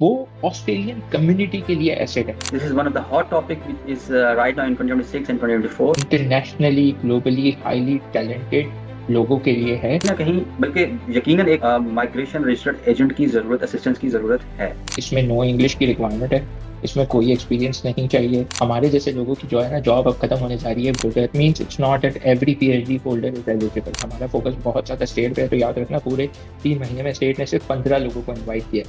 वो Australian community के लिए एसेट है। This is one of the hot topic which is right now in 2026 and 2024. Internationally globally highly talented लोगों के लिए है। ना कहीं बल्कि यकीनन एक माइग्रेशन रजिस्टर्ड एजेंट की जरूरत, असिस्टेंस की जरूरत है। इसमें नो इंग्लिश की रिक्वायरमेंट है, इसमें कोई एक्सपीरियंस नहीं चाहिए। हमारे जैसे लोगों की जो है ना जॉब अब खत्म होने जा रही है, that means it's not at every PhD holder is eligible. हमारा फोकस बहुत ज़्यादा स्टेट पे है, तो याद रखना पूरे 3 महीने में स्टेट ने सिर्फ 15 लोगों को इन्वाइट किया।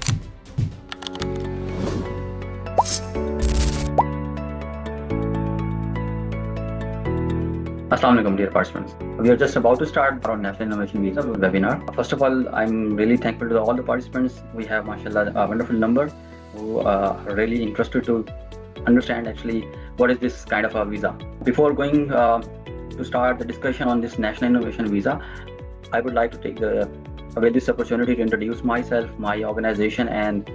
Assalamualaikum, dear participants. We are just about to start our National Innovation Visa webinar. First of all, I'm really thankful to all the participants. We have, mashallah, a wonderful number who are really interested to understand actually what is this kind of a visa. Before going to start the discussion on this National Innovation Visa, I would like to take this opportunity to introduce myself, my organization, and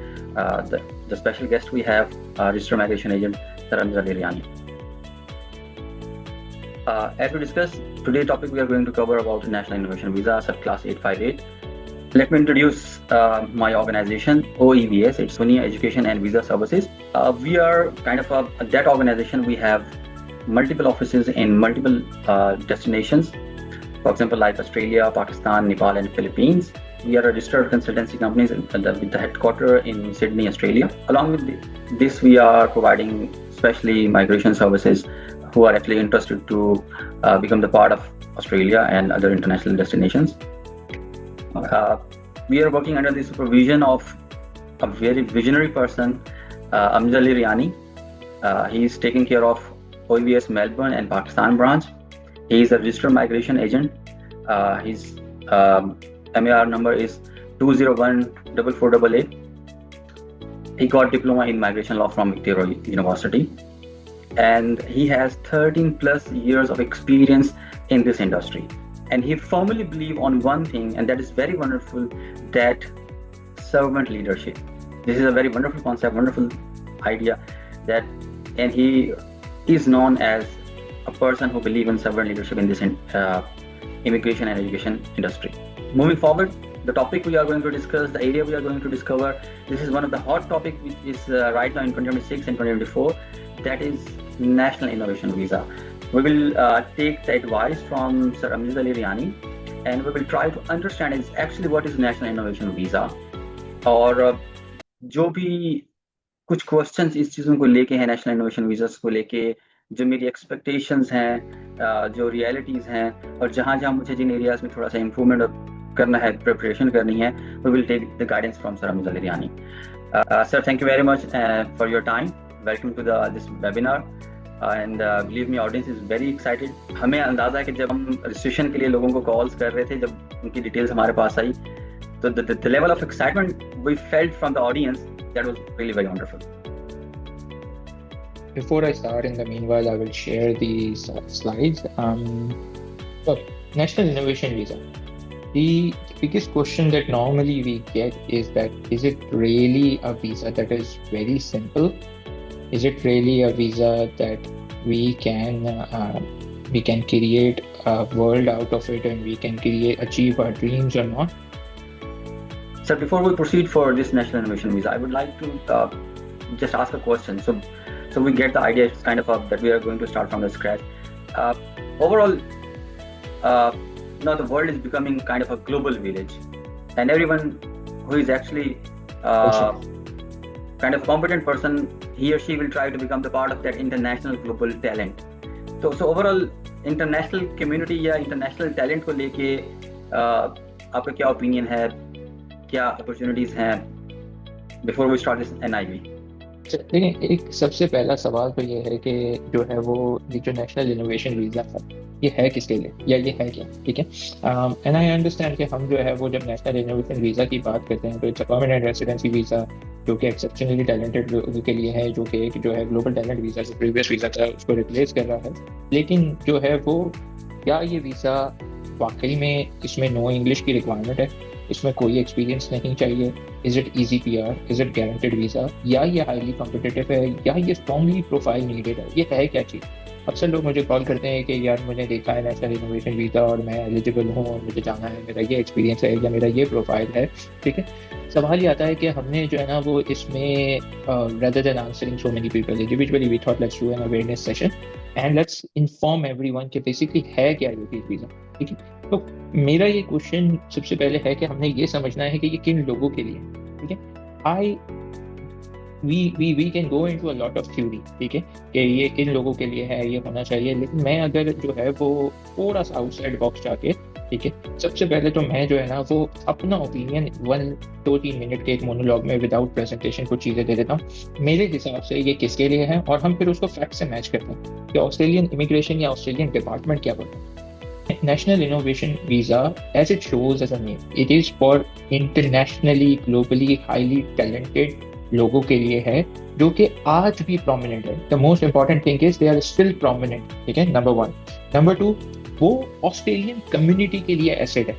the special guest we have, Registered Migration Agent, Sir Amjad Iryani. As we discussed, today's topic we are going to cover about National Innovation Visa, subclass 858. Let me introduce my organization, OEVS. It's Unia Education and Visa Services. We are kind of that organization. We have multiple offices in multiple destinations. For example, like Australia, Pakistan, Nepal, and Philippines. We are a registered consultancy company with the headquarters in Sydney, Australia. Along with this, we are providing especially migration services who are actually interested to become the part of Australia and other international destinations. We are working under the supervision of a very visionary person, Amjad Iryani. He is taking care of OEVS Melbourne and Pakistan branch. He is a registered migration agent. His MAR number is 2014488. He got diploma in migration law from Victoria University. And he has 13 plus years of experience in this industry. And he firmly believes on one thing, and that is very wonderful, that servant leadership. This is a very wonderful concept, wonderful idea, and he is known as a person who believes in servant leadership in this immigration and education industry. Moving forward, the topic we are going to discuss, the area we are going to discover, this is one of the hot topics which is right now in 2026 and 2024, that is National Innovation Visa. We will take the advice from Sir Amjad Iryani, and we will try to understand is actually what is National Innovation Visa, और जो भी कुछ questions इस चीज़ों को लेके हैं, national innovation visas को लेके, जो मेरी एक्सपेक्टेशंस हैं, जो रियलिटीज़ हैं, और जहाँ जहाँ मुझे जिन एरियाज़ में थोड़ा सा इम्प्रूवमेंट करना है, प्रिपरेशन करनी है, we will take the guidance from Sir Amjad Iryani. Sir, thank you very much for your time. Welcome to this webinar. And believe me, audience is very excited. हमें अंदाज़ा है कि जब हम रजिस्ट्रेशन के लिए लोगों को कॉल्स कर रहे थे, जब उनकी डिटेल्स हमारे पास आई, तो the level of excitement we felt from the audience, that was really very wonderful. Before I start, in the meanwhile, I will share these slides. So, National Innovation Visa. The biggest question that normally we get is that, is it really a visa that is very simple? Is it really a visa that we can create a world out of it, and we can achieve our dreams or not? Sir, before we proceed for this National Innovation Visa, I would like to just ask a question. So we get the idea. It's kind of that we are going to start from the scratch. Overall, now the world is becoming kind of a global village, and everyone who is actually kind of competent person, he or she will try to become the part of that international global talent. So overall international community या international talent को लेके आपका क्या opinion है, क्या opportunities हैं before we start this NIV? देखिए, एक सबसे पहला सवाल तो ये है कि जो है वो जो नेशनल इनोवेशन वीज़ा है, ये है किसके लिए, या ये है क्या? ठीक है, एंड आई अंडरस्टैंड कि हम जो है वो जब नेशनल इनोवेशन वीज़ा की बात करते हैं तो it's a permanent residency visa, जो कि एक्सेप्शनली टैलेंटेड लोगों के लिए है, जो कि एक जो है ग्लोबल टैलेंट वीज़ा जो प्रीवियस वीज़ा था उसको रिप्लेस कर रहा है। लेकिन जो है वो, क्या ये वीज़ा वाकई में, इसमें नो इंग्लिश की रिक्वायरमेंट है, इसमें कोई एक्सपीरियंस नहीं चाहिए, is it easy PR, is it guaranteed visa, या ये हाईली कॉम्पिटिटिव है, या ये स्ट्रॉन्गली प्रोफाइल नीडेड है, ये है क्या चीज़? अक्सर लोग मुझे कॉल करते हैं कि यार मैंने देखा है नेशनल इनोवेशन वीज़ा और मैं एलिजिबल हूँ और मुझे जाना है, मेरा ये एक्सपीरियंस है या मेरा ये प्रोफाइल है, ठीक है। सवाल ये आता है कि हमने जो है ना वो इसमें rather than answering so many people individually we thought let's do an awareness session and let's inform everyone कि बेसिकली है क्या ये फीस वीज़ा, ठीक है। तो मेरा ये क्वेश्चन सबसे पहले है कि हमने ये समझना है कि ये किन लोगों के लिए है, ठीक है। I we can go into a lot of theory, ठीक है, कि ये किन लोगों के लिए है, ये होना चाहिए, लेकिन मैं अगर जो है वो थोड़ा सा आउटसाइड बॉक्स जाके, ठीक है, सबसे पहले तो मैं जो है ना वो अपना ओपिनियन 1-2-3 मिनट के एक मोनोलॉग में विदाउट प्रेजेंटेशन कुछ चीज़ें दे देता हूँ मेरे हिसाब से ये किसके लिए है, और हम फिर उसको फैक्ट से मैच करते हैं कि ऑस्ट्रेलियन इमिग्रेशन या ऑस्ट्रेलियन डिपार्टमेंट क्या बोलते हैं। National Innovation Visa, as it shows as a name, it is for internationally, globally, highly talented लोगों के लिए है जो कि आज भी प्रोमिनेंट है। The most important thing is they are still prominent, ठीक है, नंबर 1। नंबर 2, वो ऑस्ट्रेलियन कम्युनिटी के लिए एसेट है।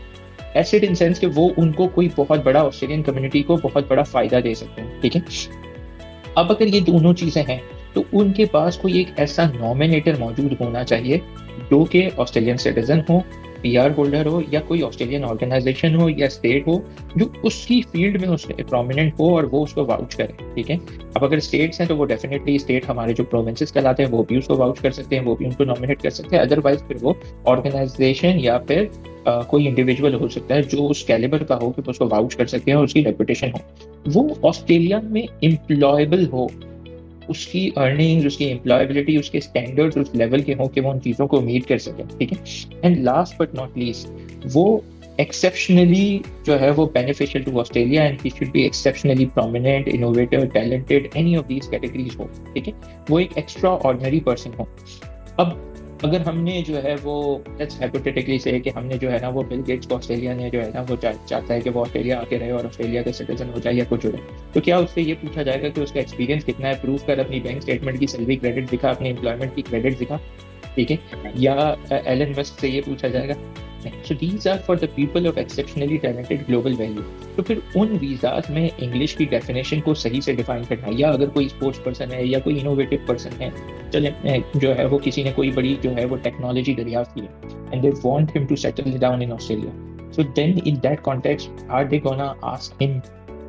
एसेट इन सेंस कि वो उनको कोई बहुत बड़ा ऑस्ट्रेलियन कम्युनिटी को बहुत बड़ा फायदा दे सकते हैं, ठीक है। अब अगर ये दोनों चीजें हैं तो उनके पास कोई एक ऐसा नॉमिनेटर मौजूद होना चाहिए जो कि ऑस्ट्रेलियन सिटीजन हो, पीआर होल्डर हो, या कोई ऑस्ट्रेलियन ऑर्गेनाइजेशन हो या स्टेट हो जो उसकी फील्ड में उसके प्रोमिनेंट हो और वो उसको वाउच करे, ठीक है। अब अगर स्टेट्स हैं तो वो डेफिनेटली स्टेट हमारे जो प्रोविंसेस कहलाते हैं वो भी उसको वाउच कर सकते हैं, वो भी उनको नॉमिनेट कर सकते हैं। अदरवाइज फिर वो ऑर्गेनाइजेशन या फिर कोई इंडिविजुअल हो सकता है जो उस कैलिबर का हो कि वो उसको वाउच कर सकते हैं और उसकी रेपुटेशन हो, वो ऑस्ट्रेलिया में एम्प्लॉयबल हो, उसकी अर्निंग्स, उसकी एम्प्लॉयबिलिटी, उसके स्टैंडर्ड्स उस लेवल के हों कि वो उन चीज़ों को मीट कर सकें, ठीक है। And last but not least, वो एक्सेप्शनली जो है वो beneficial to Australia and he should be exceptionally prominent, innovative, talented, any of these categories हो, ठीक है। वो एक एक्स्ट्रा ऑर्डिनरी पर्सन हो। अब अगर हमने जो है वो लेट्स हाइपोथेटिकली से कि हमने जो है ना वो बिल गेट्स को ऑस्ट्रेलिया ने जो है ना वो चाहता है कि वो ऑस्ट्रेलिया आके रहे और ऑस्ट्रेलिया का सिटीजन हो जाए या कुछ हो जाए, तो क्या उससे ये पूछा जाएगा कि उसका एक्सपीरियंस कितना है, प्रूफ कर, अपनी बैंक स्टेटमेंट की सैलरी क्रेडिट दिखा, अपनी एम्प्लॉयमेंट की क्रेडिट दिखा, ठीक है, या एलन मस्क से ये पूछा जाएगा? So these are for the people of exceptionally talented global value. तो फिर उन वीज़ाज में इंग्लिश की डेफिनेशन को सही से डिफाइन करना, या अगर कोई स्पोर्ट्स पर्सन है या कोई इनोवेटिव पर्सन है, चले जो है वो किसी ने कोई बड़ी जो है वो टेक्नोलॉजी दरियाफ्त की है and they want him to settle down in Australia, so then in that context are they gonna ask him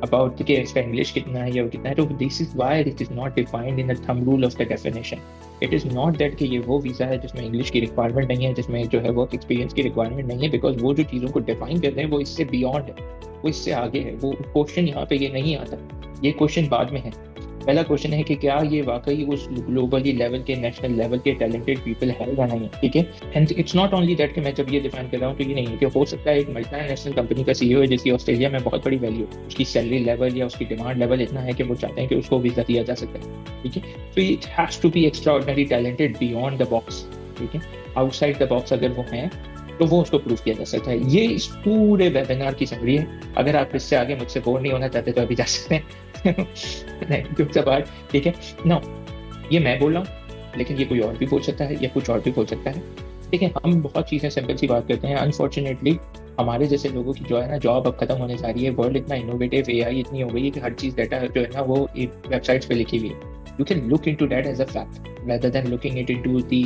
about कि इसका इंग्लिश कितना है या कितना है। तो this is why it is not defined in the thumb rule of the definition. It is not that कि ये वो वीज़ा है जिसमें इंग्लिश की रिक्वायरमेंट नहीं है, जिसमें जो है वर्क एक्सपीरियंस की रिक्वायरमेंट नहीं है, बिकॉज वो जो चीज़ों को डिफाइन कर रहे हैं वो इससे बियॉन्ड है, वो इससे आगे है। वो क्वेश्चन यहाँ पे ये नहीं आता, ये क्वेश्चन बाद में है। पहला क्वेश्चन है कि क्या ये वाकई उस ग्लोबली लेवल के, नेशनल लेवल के टैलेंटेड पीपल है या नहीं, ठीक है। And it's not only that कि मैं जब ये डिफाइन कर रहा हूँ तो ये नहीं है कि हो सकता है एक मल्टीनेशनल कंपनी का सीईओ है जिसकी ऑस्ट्रेलिया में बहुत बड़ी वैल्यू, उसकी सैलरी लेवल या उसकी डिमांड लेवल इतना है कि वो चाहते हैं कि उसको वीज़ा दिया जा सकता है, ठीक है। तो it has to be extraordinary talented beyond the box, ठीक है। आउटसाइड द बॉक्स अगर वो हैं तो वो उसको प्रूव किया जा सकता है। ये इस पूरे वेबिनार की समरी है। अगर आप इससे आगे मुझसे बोर नहीं होना चाहते तो अभी जा सकते हैं। नहीं, गुड बात, ठीक है ना। ये मैं बोल रहा हूँ लेकिन ये कोई और भी बोल सकता है या कुछ और भी बोल सकता है, ठीक है। हम बहुत चीज़ें सिंपल सी बात करते हैं। अनफॉर्चुनेटली हमारे जैसे लोगों की जो है ना जॉब अब खत्म होने जा रही है। वर्ल्ड इतना इनोवेटिव, एआई इतनी हो गई है कि हर चीज़ डाटा जो है ना वो वेबसाइट्स पे लिखी हुई है। You can look into that as a fact rather than looking it into the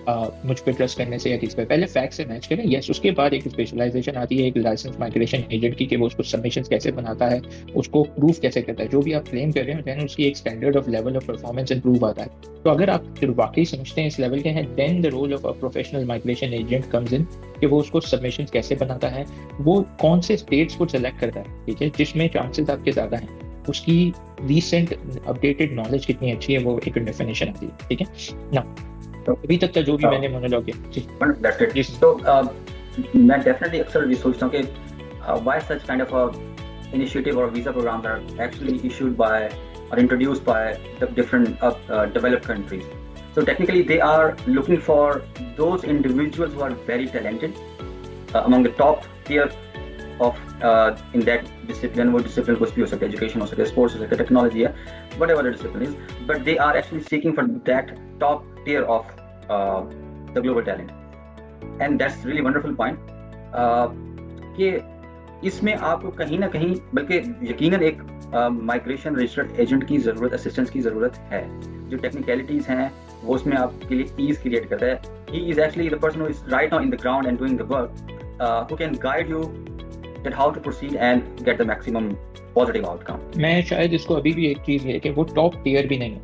मुझ पर ट्रस्ट करने से या किस पे। पहले फैक्ट से मैच करें, यस। उसके बाद एक स्पेशलाइजेशन आती है एक लाइसेंस माइग्रेशन एजेंट की कि वो उसको सबमिशंस कैसे बनाता है, उसको प्रूफ कैसे करता है, जो भी आप क्लेम कर रहे हैं देन उसकी एक standard of level of performance improve आता है। तो अगर आप वाकई समझते हैं इस लेवल के हैं, then the role of a professional migration agent comes in कि वो उसको सबमिशंस कैसे बनाता है, वो कौन से स्टेट्स को सेलेक्ट करता है, ठीक है, जिसमें चांसेस आपके ज़्यादा हैं, उसकी रिसेंट अपडेटेड नॉलेज कितनी अच्छी है, वो एक डेफिनेशन आती है, ठीक है ना। अभी तक का जो भी मैंने मोनोलॉग किया, तो मैं डेफिनेटली अक्सर ये सोचता हूँ कि why such kind of a initiative और visa programs are actually issued by or introduced by the different developed countries. So technically they are looking for those individuals who are very talented among the top tier of in that discipline. वो discipline कुछ भी हो सकता है, education हो सकता है, sports हो सकता है, technology है, whatever the discipline is, but they are actually seeking for that top tier of the global talent. And that's really wonderful point कि इसमें आपको कहीं ना कहीं, बल्कि यकीनन एक माइग्रेशन रजिस्टर्ड एजेंट की ज़रूरत, असिस्टेंस की ज़रूरत है। जो टेक्निकलिटीज़ हैं वो उसमें आपके लिए ईज़ क्रिएट करता है। He is actually the person who is right now in the ground and doing the work, who can guide you that how to proceed and get the maximum positive outcome. मैं शायद इसको अभी भी एक चीज़ है कि वो टॉप टियर भी नहीं है,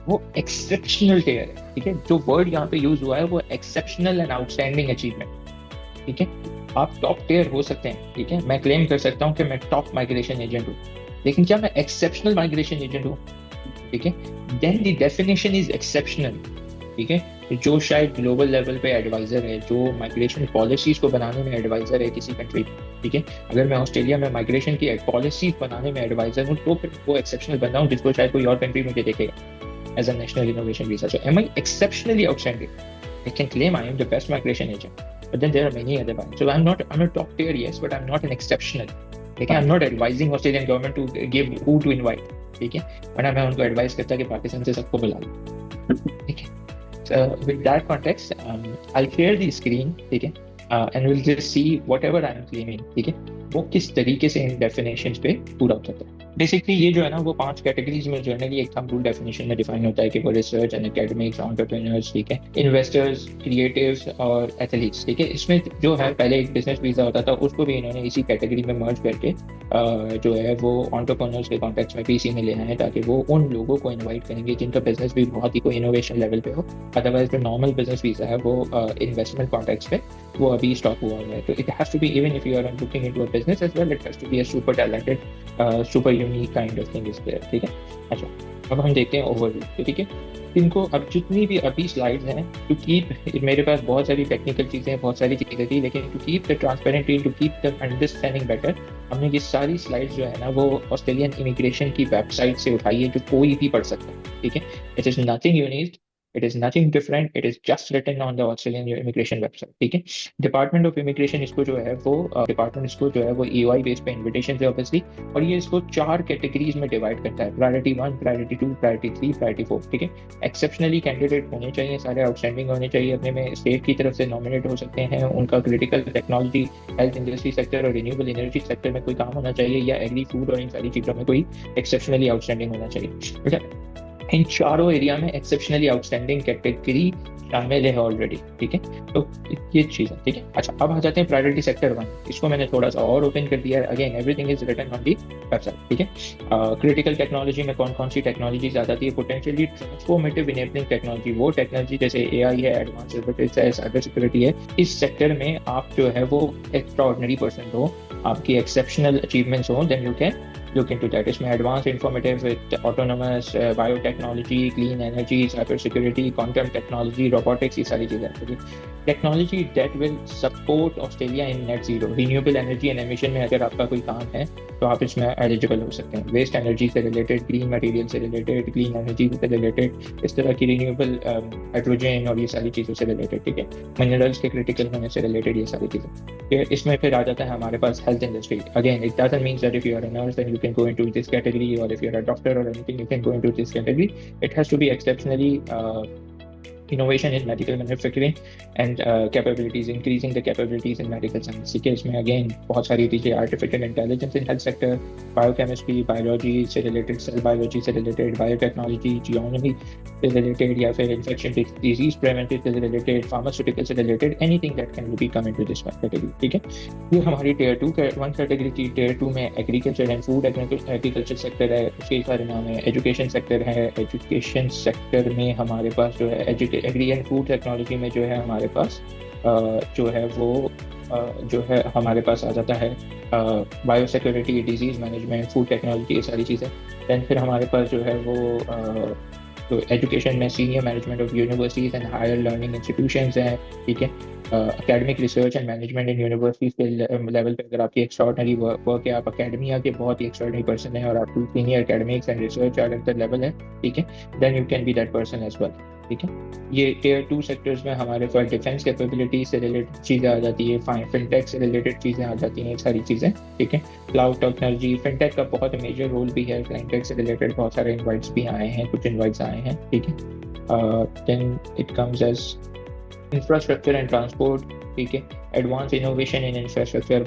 वो एक्सेप्शनल टियर है। ठीक है, जो वर्ड यहाँ पे यूज हुआ है वो एक्सेप्शनल एंड आउटस्टैंडिंग अचीवमेंट। ठीक है, आप टॉप टियर हो सकते हैं। ठीक है, मैं क्लेम कर सकता हूँ कि मैं टॉप माइग्रेशन एजेंट हूँ, लेकिन क्या मैं एक्सेप्शनल माइग्रेशन एजेंट हूँ? ठीक है, then the definition is exceptional. ठीक है, जो शायद ग्लोबल लेवल पे एडवाइजर है, जो माइग्रेशन पॉलिसीज को बनाने में एडवाइजर है किसी कंट्री में। ठीक है, अगर मैं ऑस्ट्रेलिया में माइग्रेशन की पॉलिसीज बनाने में एडवाइजर हूँ तो फिर वो एक्सेप्शनल बन रहा हूँ, जिसको शायद कोई और कंट्री मुझे देखेगा as a national innovation visa. So am I exceptionally outstanding? I can claim I am the best migration agent, but then there are many other ones. So I'm a top tier, yes, but I'm not an exceptional. Okay, I'm not advising Australian government to give who to invite. ठीक है, वरना मैं उनको advice करता कि पाकिस्तान से सबको बुला लो। ठीक है, so with that context, I'll share the screen. ठीक है, and we'll just see whatever I'm claiming. ठीक है, वो किस तरीके से इन डेफिनेशंस पे पूरा होता है। बेसिकली ये जो है ना वो 5 कैटेगरीज में जनरली एक थंब रूल डेफिनेशन में डिफाइन होता है कि वो रिसर्च एंड एकेडमिक्स, एंटरप्रेन्योर्स, ठीक है, इन्वेस्टर्स, क्रिएटिव्स और एथलीट्स। ठीक है, इसमें जो है पहले एक बिजनेस वीजा होता था, उसको भी इन्होंने इसी कैटेगरी में मर्ज करके जो है वो एंटरप्रेन्योर्स के कॉन्टेक्स्ट में भी इसी में ले आए हैं, ताकि वो उन लोगों को इन्वाइट करेंगे जिनका बिजनेस भी बहुत ही कोई इनोवेशन लेवल पे हो। अदरवाइज जो नॉर्मल बिजनेस वीजा है वो इन्वेस्टमेंट कॉन्टेक्स्ट पे वो अभी स्टॉप हुआ है। तो it has to be, even if you are looking into a business as well, it has to be a super talented, super unique kind of thing is there. ठीक है, अच्छा अब हम देखते हैं ओवरव्यू। ठीक है, इनको अब जितनी भी अभी स्लाइड्स हैं, टू कीप, मेरे पास बहुत सारी टेक्निकल चीज़ें, बहुत सारी चीज़ें थी, लेकिन to keep the transparency, to keep the understanding better, हमने ये सारी स्लाइड्स जो है ना वो ऑस्ट्रेलियन इमिग्रेशन की वेबसाइट से उठाई है, जो कोई भी पढ़ सकता है। ठीक है, it is nothing unique, it is nothing different, it is just written on the Australian immigration website. ठीक है, डिपार्टमेंट ऑफ इमिग्रेशन इसको जो है वो डिपार्टमेंट इसको जो है वो EY बेस पे इन्विटेशन है ऑब्वियसली, और ये इसको 4 कैटेगरीज में डिवाइड करता है, प्रायोरिटी 1, प्रायोरिटी 2, प्रायोरिटी 3, प्रायोरिटी 4। ठीक है, एक्सेप्शनली कैंडिडेट होने चाहिए, सारे आउटस्टैंडिंग होने चाहिए, अपने में स्टेट की तरफ से नॉमिनेट हो सकते हैं, उनका critical technology, health industry sector और रिन्यूएबल एनर्जी सेक्टर में कोई काम होना चाहिए, या एग्री फूड और इन सारी चीज़ों में कोई एक्सेप्शनली आउटस्टैंडिंग होना चाहिए। ठीक है, इन चारों एरिया में एक्सेप्शनली आउटस्टैंडिंग कैटेगरी शामिल है ऑलरेडी। ठीक है, तो ये चीज़ है। ठीक है, अच्छा अब आ जाते हैं प्रायोरिटी सेक्टर 1। इसको मैंने थोड़ा सा और ओपन कर दिया है, again everything is written on the website. ठीक है, क्रिटिकल टेक्नोलॉजी में कौन कौन सी टेक्नोलॉजीज आ जाती है? पोटेंशियली ट्रांसफॉर्मेटिव इनेबलिंग टेक्नोलॉजी, वो टेक्नोलॉजी जैसे AI है, एडवांस रोबोटिक्स है, साइबर सिक्योरिटी है। इस सेक्टर में आप जो है वो एक्स्ट्रा ऑर्डिनरी पर्सन हो, आपकी एक्सेप्शनल अचीवमेंट्स हो, then you can look into that. इसमें advance informative with autonomous, biotechnology, clean energy, cyber security, quantum technology, robotics, ये सारी चीज़ें आती है। Technology that will support Australia in net zero, renewable energy and emission में अगर आपका कोई काम है तो आप इसमें एलिजिबल हो सकते हैं। वेस्ट एनर्जी से रिलेटेड, ग्रीन मटेरियल से रिलेटेड, क्लीन एनर्जी से रिलेटेड, इस तरह की रिन्यूएबल हाइड्रोजन और ये सारी चीज़ों से रिलेटेड। ठीक है, मिनरल्स के क्रिटिकल होने से रिलेटेड ये सारी चीज़ें। इसमें फिर आ जाता है हमारे पास health industry. Again it doesn't mean that if you are a nurse then you can go into this category, or if you're a doctor or anything you can go into this category. It has to be exceptionally innovation in medical manufacturing and capabilities, increasing the capabilities in medical science। ठीक है, इसमें again बहुत सारी चीज़ें, artificial intelligence in health sector, biochemistry, biology से related, cell biology से related, biotechnology, जियोनॉमी से related, या फिर इन्फेक्शन डिजीज प्रिवेंटिव से रिलेटेड, फार्मास्यूटिकल से related, anything that can be come into this category. ठीक है, ये हमारी टियर 1 कैटेगरी थी। टियर 2 में agriculture and food agriculture sector है, उसके सारे नाम है। एजुकेशन सेक्टर है, एजुकेशन सेक्टर में हमारे पास जो है एग्री एंड फूड टेक्नोलॉजी में जो है हमारे पास जो है वो जो है हमारे पास आ जाता है bio security, disease management, food technology, ये सारी चीज़ें। दैन फिर हमारे पास जो है वो तो एजुकेशन में senior management of universities and higher learning institutions हैं। ठीक है, academic research and management in universities के लेवल पे अगर आपकी एक्स्ट्राऑर्डिनरी वर्क है, आप अकेडमिया के बहुत ही एक्स्ट्राऑर्डिनरी पर्सन है और आप senior academics and research at the level है, ठीक है, then you can be that person as well. ठीक है, ये टियर 2 सेक्टर्स में हमारे पास डिफेंस कैपेबिलिटी से रिलेटेड चीज़ें आ जाती है, फिनटेक से रिलेटेड चीज़ें आ जाती हैं, सारी चीज़ें। ठीक है, क्लाउड टेक्नोलॉजी, फिनटेक का बहुत मेजर रोल भी है, फिनटेक से रिलेटेड बहुत सारे इन्वाइट्स भी आए हैं, कुछ इन्वाइट्स आए हैं। ठीक है, then it comes as infrastructure and transport. ठीक है, एडवांस इनोवेशन इन इंफ्रास्ट्रक्चर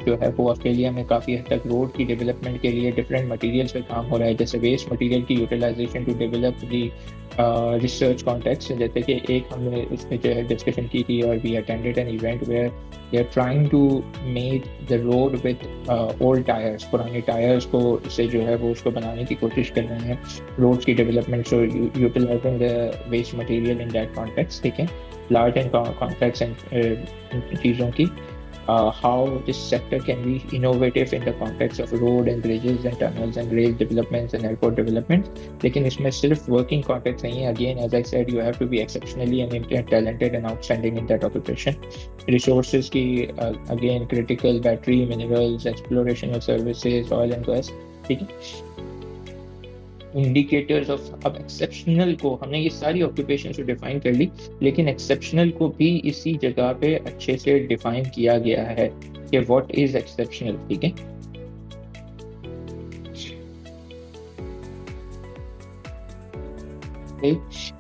जो है वो ऑस्ट्रेलिया में काफ़ी हद तक रोड की डेवलपमेंट के लिए डिफरेंट मटेरियल्स पे काम हो रहा है, जैसे वेस्ट मटेरियल की utilisation to develop the research context. जैसे कि एक हमने इसमें जो है डिस्कशन की थी, और we attended an event where they are trying to make the road with old tyres, पुराने टायर्स को से जो है वो उसको बनाने की कोशिश कर रहे हैं रोड्स की development, so utilising the waste material in that context. ठीक है, लार्ज एंड कॉन्ट्रैक्ट्स एंड चीज़ों की how this sector can be innovative in the context of road and bridges and tunnels and rail developments and airport developments. लेकिन इसमें सिर्फ working context नहीं है, again as I said you have to be exceptionally and talented and outstanding in that occupation. Resources की again critical battery, minerals, exploration of services, oil and gas। ठीक है, indicators of, अब exceptional को हमने ये सारी ऑक्यूपेशन को define कर ली, लेकिन एक्सेप्शनल को भी इसी जगह पे अच्छे से डिफाइन किया गया है कि व्हाट इज एक्सेप्शनल। ठीक है,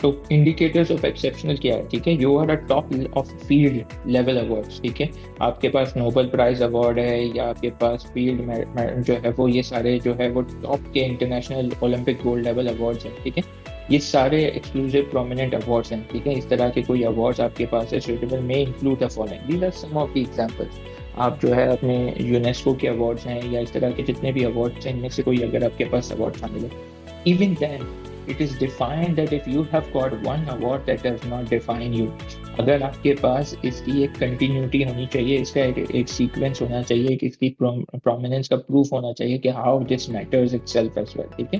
तो इंडिकेटर्स ऑफ एक्सेप्शनल क्या है? ठीक है, you are a top of field level awards. ठीक है, आपके पास नोबेल प्राइज अवार्ड है या आपके पास फील्ड जो है वो, ये सारे जो है वो टॉप के international Olympic gold level awards हैं। ठीक है, ये सारे एक्सक्लूसिव प्रोमिनेंट अवार्ड्स हैं। ठीक है, इस तरह के कोई अवार्ड्स आपके पास है सुटेबल में include the following, these are some of the examples. आप जो है अपने यूनेस्को के अवार्ड्स हैं या इस तरह के जितने भी अवार्ड्स हैं, इनमें से कोई अगर आपके पास अवार्ड शामिल है, even then it is defined that if you have got one award that does not define you, अगर आपके पास इसकी एक कंटिन्यूटी होनी चाहिए, इसका एक सीक्वेंस होना चाहिए, कि इसकी प्रोमिनेंस का प्रूफ होना चाहिए कि how this matters itself as well. ठीक है,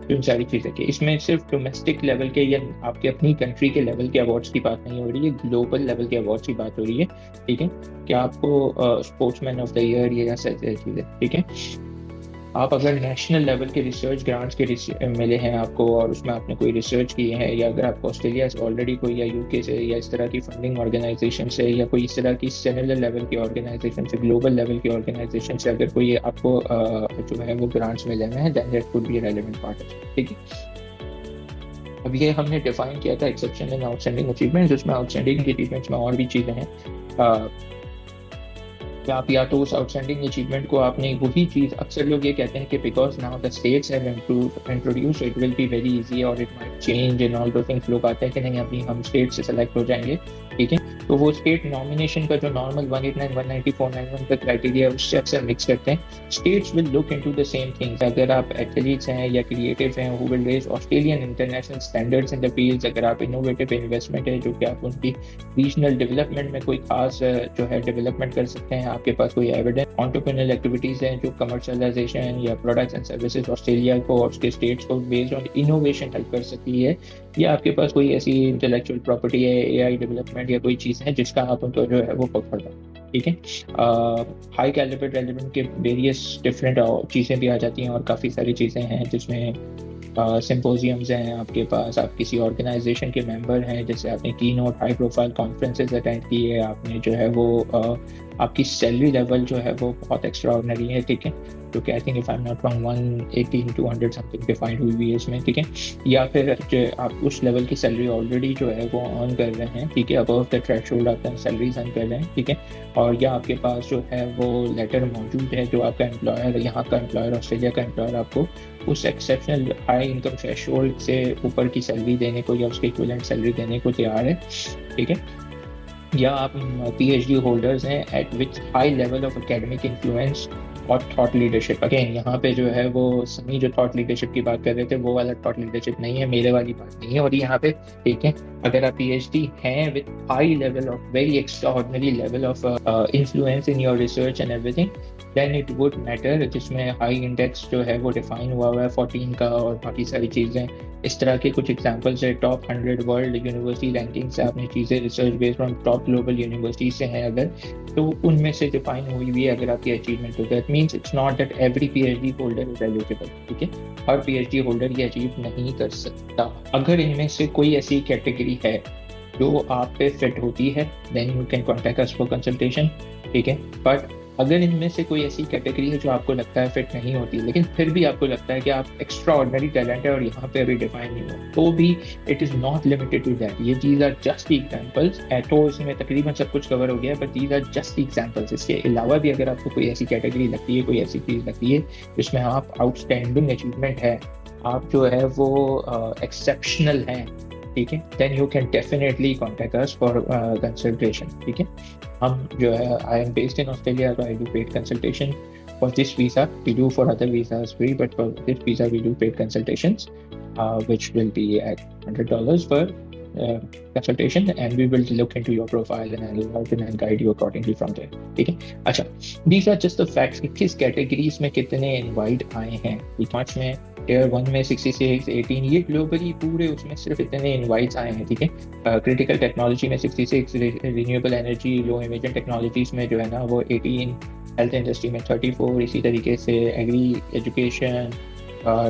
तो इन सारी चीज़ें की, इसमें सिर्फ डोमेस्टिक लेवल के या आपके अपनी कंट्री के लेवल के अवार्ड्स की बात नहीं हो रही है, ग्लोबल लेवल के अवार्ड्स की बात हो रही है। ठीक है, कि आपको स्पोर्ट्समैन ऑफ द ईयर ये ऐसी चीज़ें। ठीक है, आप अगर नेशनल लेवल के रिसर्च ग्रांट्स के मिले हैं आपको, और उसमें आपने कोई रिसर्च की है, या अगर आपको ऑस्ट्रेलिया से ऑलरेडी कोई, या यूके से, या इस तरह की फंडिंग ऑर्गेनाइजेशन से, या कोई इस तरह की सिमिलर लेवल की ऑर्गेनाइजेशन से, ग्लोबल लेवल की ऑर्गेनाइजेशन से अगर कोई आपको जो है वो ग्रांट्स मिले हैं, then that could be relevant part. ठीक है, अब ये हमने डिफाइन किया था एक्सेप्शनल एंड आउटस्टैंडिंग अचीवमेंट्स, जिसमें आउटस्टैंडिंग अचीवमेंट्स में और भी चीज़ें हैं। आप या तो उस आउटस्टैंडिंग अचीवमेंट को आपने वही चीज़, अक्सर लोग ये कहते हैं कि because now the states have introduce it will be very easy और it might change in all those things. लोग आते हैं कि नहीं अभी हम स्टेट से सेलेक्ट हो जाएंगे। ठीक है, तो वो स्टेट नॉमिनेशन का जो नॉर्मल 189, 190, 491 का क्राइटेरिया है उससे अक्सर मिक्स करते हैं। States will look into the same things. अगर आप एथलीट्स हैं या क्रिएटिव हैं, who will raise Australian international standards in the fields. अगर आप इनोवेटिव इन्वेस्टमेंट है जो कि आप उनकी रीजनल डेवलपमेंट में कोई खास जो है डेवलपमेंट कर सकते हैं, आपके पास कोई एविडेंस, एंटरप्रेन्योरियल एक्टिविटीज हैं जो कमर्शियलाइजेशन या प्रोडक्ट्स एंड सर्विसेज ऑस्ट्रेलिया को और उसके स्टेट्स को बेस्ड ऑन इनोवेशन हेल्प कर सकती है, या आपके पास कोई ऐसी इंटेलेक्चुअल प्रॉपर्टी है, एआई डेवलपमेंट या कोई चीज़ है जिसका आप उनको जो है वो पकड़ दो। ठीक है, हाई कैलिबर रेलेवेंट के वेरियस डिफरेंट चीज़ें भी आ जाती हैं, और काफ़ी सारी चीज़ें हैं जिसमें सिंपोजियम्स हैं आपके पास, आप किसी ऑर्गेनाइजेशन के मेंबर हैं, जैसे आपने की note high profile conferences attend की है, आपने जो है वो आपकी सैलरी लेवल जो है वो बहुत एक्स्ट्रा ऑर्डिनरी है। ठीक है, जो कि I think if I am not wrong 180 to 100 something defined हुई है इसमें। ठीक है, या फिर जो आप उस लेवल की सैलरी ऑलरेडी जो है वो अर्न कर रहे हैं। ठीक है, अबव द थ्रेशोल्ड आप सैलरीज अर्न कर रहे हैं। ठीक है, और या आपके पास जो है वो लेटर मौजूद है जो आपका एम्प्लॉयर, यहाँ का एम्प्लॉयर, ऑस्ट्रेलिया का एम्प्लॉयर आपको उस एक्सेप्शनल हाई इनकम थ्रेशोल्ड से ऊपर की सैलरी देने को या उसके इक्विवेलेंट सैलरी देने को तैयार है। ठीक है, या आप पीएचडी होल्डर्स हैं eight which high level of academic influence और थॉट लीडरशिप। अगेन यहाँ पे जो है वो सभी जो थॉट लीडरशिप की बात कर रहे थे वो वाला थॉट लीडरशिप नहीं है, मेरे वाली बात नहीं है। और यहाँ पे ठीक है, अगर आप पीएचडी हैं with high level of very extraordinary level of influence in your research and everything, then it would matter, जिसमें हाई इंडेक्स जो है वो डिफाइन हुआ हुआ है 14 का और बाकी सारी चीज़ें। इस तरह के कुछ एग्जांपल्स है, टॉप 100 वर्ल्ड यूनिवर्सिटी रैंकिंग से आपने चीज़ें research based on top global university से हैं अगर, तो उनमें से डिफाइन हुई हुई है अगर आपकी अचीवमेंट हो, that means it's not that every PhD holder is eligible. ठीक है, हर पीएचडी होल्डर ये अचीव नहीं कर सकता। अगर इनमें से कोई ऐसी कैटेगरी है जो आप पे फिट होती है, then you can contact us for consultation. ठीक है, बट अगर इनमें से कोई ऐसी कैटेगरी है जो आपको लगता है फिट नहीं होती, लेकिन फिर भी आपको लगता है कि आप एक्स्ट्रा ऑर्डिनरी टैलेंट है और यहाँ पे अभी डिफाइन नहीं हो, तो भी it is not limited to that. ये चीज़ आर जस्ट एग्जाम्पल्स। तो इसमें तकरीबन सब कुछ कवर हो गया, but these are just examples. इसके अलावा भी अगर आपको कोई ऐसी कैटेगरी लगती है, कोई ऐसी चीज़ लगती है जिसमें आप आउटस्टैंडिंग अचीवमेंट है, आप जो है वो एक्सेप्शनल हैं, ठीक है, then you can definitely contact us for consultation, ठीक है। हम जो है, I am based in Australia, तो I do paid consultation for this visa. We do for other visas free, but for this visa we do paid consultations which will be at $100 per consultation, and we will look into your profile and I will help and guide you accordingly from there, ठीक है। अच्छा, these are just the facts कि किस categories में कितने invite आए हैं। 5 में, Tier 1 में 66, 18, ये ग्लोबली पूरे उसमें सिर्फ इतने इनवाइट्स आए हैं, ठीक है। क्रिटिकल टेक्नोलॉजी में 66, रिन्यूएबल एनर्जी, लो इमिशन टेक्नोलॉजीज में जो है ना वो 18, हेल्थ इंडस्ट्री में 34, इसी तरीके से एग्री, एजुकेशन,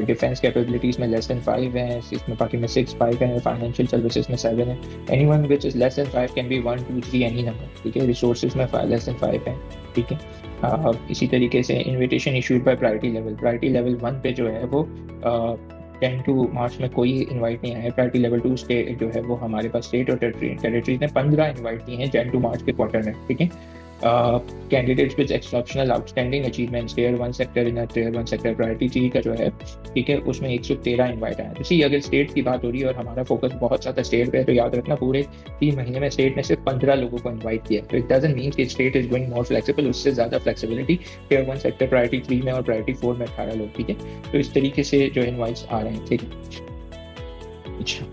डिफेंस कैपेबिलिटीज में लेस देन 5 है, इसमें बाकी में 6, 5 है, फाइनेंशियल सर्विसेज में 7 है। Anyone which is less than 5 can be 1, 2, 3 any number, ठीक है। रिसोर्सेज में लेस देन 5 है, ठीक है। इसी तरीके से invitation issued by priority level 1 पे जो है वो 10 टू मार्च में कोई इनवाइट नहीं आया। प्रायोरिटी लेवल 2 स्टेट जो है वो हमारे पास स्टेट और टेरिटरीज ने 15 इनवाइट दिए हैं 10 टू मार्च के क्वार्टर में, ठीक है। Candidates with exceptional outstanding achievements Tier 1 sector in Tier 1 sector priority 3 का जो है, ठीक है, उसमें 113 इनवाइट आए। तो सी, अगर स्टेट की बात हो रही है और हमारा फोकस बहुत ज़्यादा स्टेट पे है, तो याद रखना पूरे 3 महीने में स्टेट ने सिर्फ 15 लोगों को इनवाइट किया। तो इट डजंट मीन कि state is going more flexible, उससे ज़्यादा फ्लेक्सिबिलिटी Tier 1 सेक्टर प्रायोरिटी 3 में और प्रायोरिटी 4 में 18 लोग, ठीक है। तो इस तरीके से जो इनवाइट्स आ रहे हैं, ठीक है। अच्छा,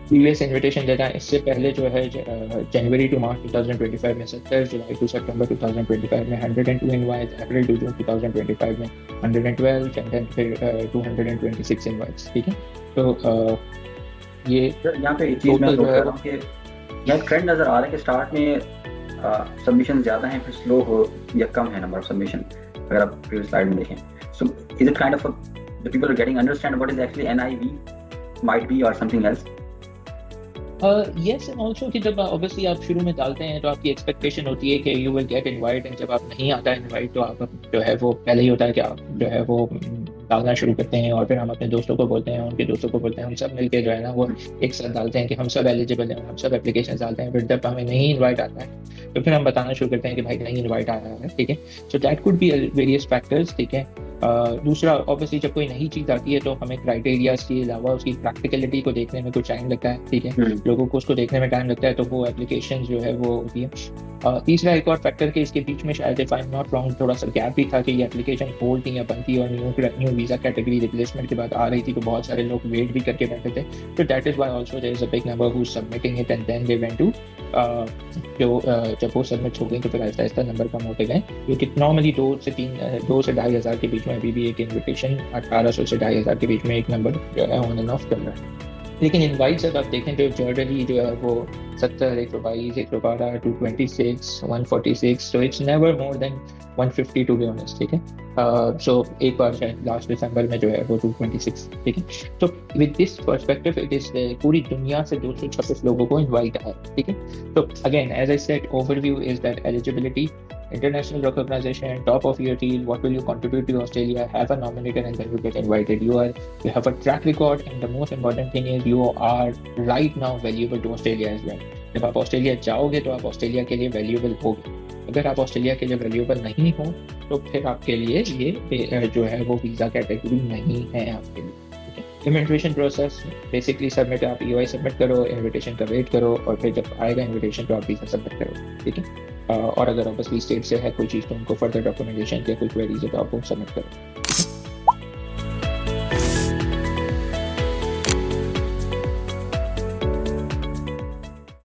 प्रीवियस इन्विटेशन डेटा इससे पहले जो है जनवरी टू मार्च 2025 में 70, जुलाई टू सितंबर 2025 में 102 इनवाइट्स, अप्रैल टू जून 2025 में 112, एंड देन फिर 226 इनवाइट्स, ठीक है। तो ये यहाँ पे एक चीज मैं नोट कर रहा हूँ कि यहाँ ट्रेंड नजर आ रहा है कि स्टार्ट में सबमिशन ज्यादा हैं, फिर स्लो हो या कम है नंबर ऑफ सबमिशन, अगर आप प्रीवियस स्लाइड में देखें। So is it kind of the people are getting understand what is actually NIV might be और something else. Yes, and also कि जब ऑब्वियसली आप शुरू में डालते हैं तो आपकी एक्सपेक्टेशन होती है कि you will get invite, and जब आप नहीं आता इनवाइट तो आप जो है वो पहले ही होता है कि आप जो है वो डालना शुरू करते हैं, और फिर हम अपने दोस्तों को बोलते हैं, उनके दोस्तों को बोलते हैं, हम सब मिलके जो है ना वो एक साथ डालते हैं कि हम सब एलिजिबल हैं, हम सब एप्लीकेशन डालते हैं। फिर जब हमें नहीं इन्वाइट आता है तो फिर हम बताना शुरू करते हैं कि भाई नहीं इन्वाइट आ रहा है, ठीक है। So that could be various factors, ठीक है। दूसरा, ऑब्वियसली जब कोई नई चीज़ आती है तो हमें क्राइटेरियाज के अलावा उसकी प्रैक्टिकलिटी को देखने में कुछ टाइम लगता है, ठीक है। लोगों को उसको देखने में टाइम लगता है, तो वो एप्लीकेशन जो है वो होती है। तीसरा एक और फैक्टर के इसके बीच में शायद, if I am not wrong, थोड़ा सा गैप भी था कि ये एप्लीकेशन होल्ड थी या बंद थी और न्यू वीज़ा कैटेगरी रिप्लेसमेंट के बाद आ रही थी, तो बहुत सारे लोग वेट भी करके बैठे थे। तो that is why also there is a big number who submitting it, and then they went to जब वो सबमिट हो गई तो फिर आहिस्ता आहिस्ता नंबर कम होते गए, क्योंकि नॉर्मली 2 से 2,500 हज़ार के बीच में अभी भी एक इन्विटेशन 1800 से 2,500 के बीच में एक नंबर जो है ऑन एंड ऑफ कर रहा है। लेकिन इनवाइट्स अगर आप देखें तो जनरली जो है वो 70, 122, 112, 226, 146, तो it's never more than 150 to be honest, ठीक है। सो एक बार शायद लास्ट दिसंबर में जो है वो 226, ठीक है। तो with this perspective it is पूरी दुनिया से 226 लोगों को इनवाइट आया, ठीक है। तो again as I said, overview is that eligibility, international recognition, top of your field, what will you contribute to Australia, have a nominator and then you get invited. You have a track record, and the most important thing is you are right now valuable to Australia as well. जब आप Australia जाओगे तो आप Australia के लिए valuable होगे। अगर आप ऑस्ट्रेलिया के लिए वैल्यूएबल नहीं हो तो फिर आपके लिए ये जो है वो वीज़ा कैटेगरी नहीं है आपके लिए। इन्विटेशन प्रोसेस बेसिकली सबमिट, आप EOI सबमिट करो, इन्विटेशन का वेट करो, और फिर जब आएगा इन्विटेशन तो आप वीज़ा सबमिट करो, ठीक है। और अगर ऑब्वियसली स्टेट से है कोई चीज़ तो उनको फर्दर डॉक्यूमेंटेशन या कोई क्वेरीज है तो आप वो सबमिट करो, ठीक है।